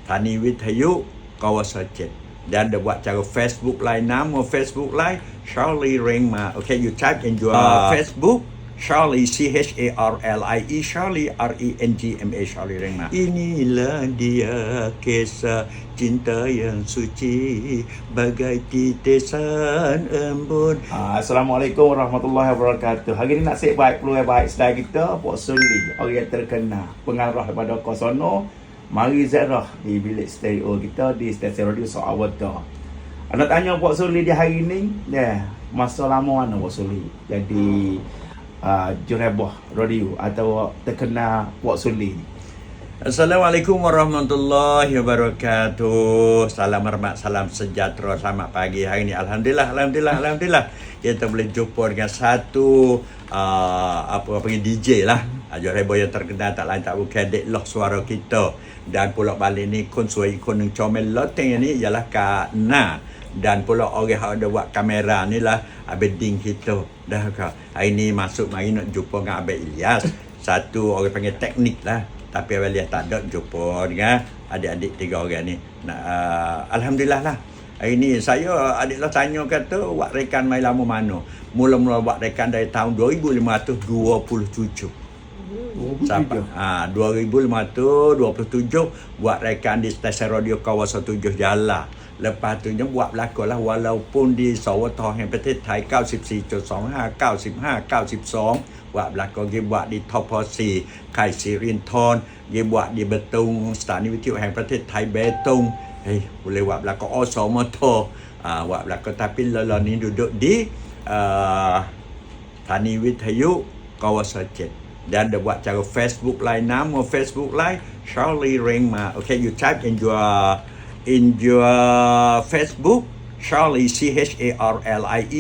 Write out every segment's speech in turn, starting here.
Tani Withayu kawasan 7. Dan dia buat cara Facebook Live, nama Facebook Live Charlie Rengma. Okay, you type in your Facebook Charlie, Charlie, Charlie, Rengma, Charlie Rengma. Inilah dia kisah cinta yang suci, bagai titisan embun. Assalamualaikum warahmatullahi wabarakatuh. Hari ni nak sip baik peluang baik sedaya kita, Puak Suli, orang yang terkenal, pengarah daripada Kosono, mari ziarah di bilik stereo kita di stesen radio Sarawata. Nak tanya Puak Suli di hari ni, masa lama mana Puak Suli jadi jurebah radio atau terkenal Puak Suli? Assalamualaikum warahmatullahi wabarakatuh. Salam hormat, salam sejahtera, selamat pagi hari ni. Alhamdulillah. Kita boleh jumpa dengan satu DJ lah. Jurebah yang terkenal tak lain tak bukan Deklah Suara Kita. Dan pula balik ni kun suai kun comel loteng ni ialah Kak Na. Dan pula orang yang ada buat kamera ni lah Abeding kita. Dah kak. Hari ni masuk mari nak jumpa dengan Abang Ilyas. Satu orang panggil teknik lah. Tapi Abang Ilyas tak ada jumpa dengan adik-adik 3 orang ni. Alhamdulillah lah. Hari ni saya adik lah tanya kata buat rekan mai lama mana. Mula-mula buat rekan dari tahun 2527. Sampai 2527 buat rekan di stesen radio kawasan 7 Jalan. Lepas tu buat belakang lah walaupun di Sarawata yangประเทศไทย 94.25 95 92 buat belakang dia buat di Toposi ค่ายสิรินธร dia buat di Betung สถานีวิทยุแห่งประเทศไทย Betung. Boleh buat belakang Osmot buat belakang tapi lelah ni duduk di Tani Withayu kawasan 7. Dan dia buat cara Facebook Live, nama Facebook Live Charlie Rengma. Okay, you type in your Facebook Charlie, Charlie,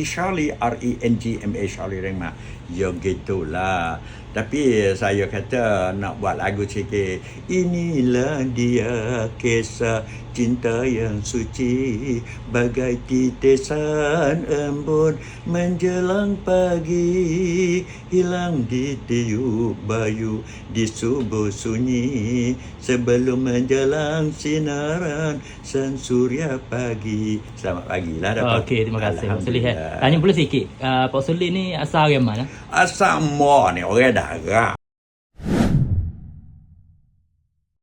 Charlie, Rengma, Charlie Rengma. Ya gitulah. Tapi saya kata nak buat lagu sikit. Inilah dia kisah cinta yang suci, bagai titisan embun menjelang pagi, hilang di tiup bayu di subuh sunyi, sebelum menjelang sinaran sang surya pagi. Selamat pagi lah. Okey, terima kasih Pak Suli. Tanya pula sikit, Pak Suli ni asal orang mana? Asal Mor ni orang darat.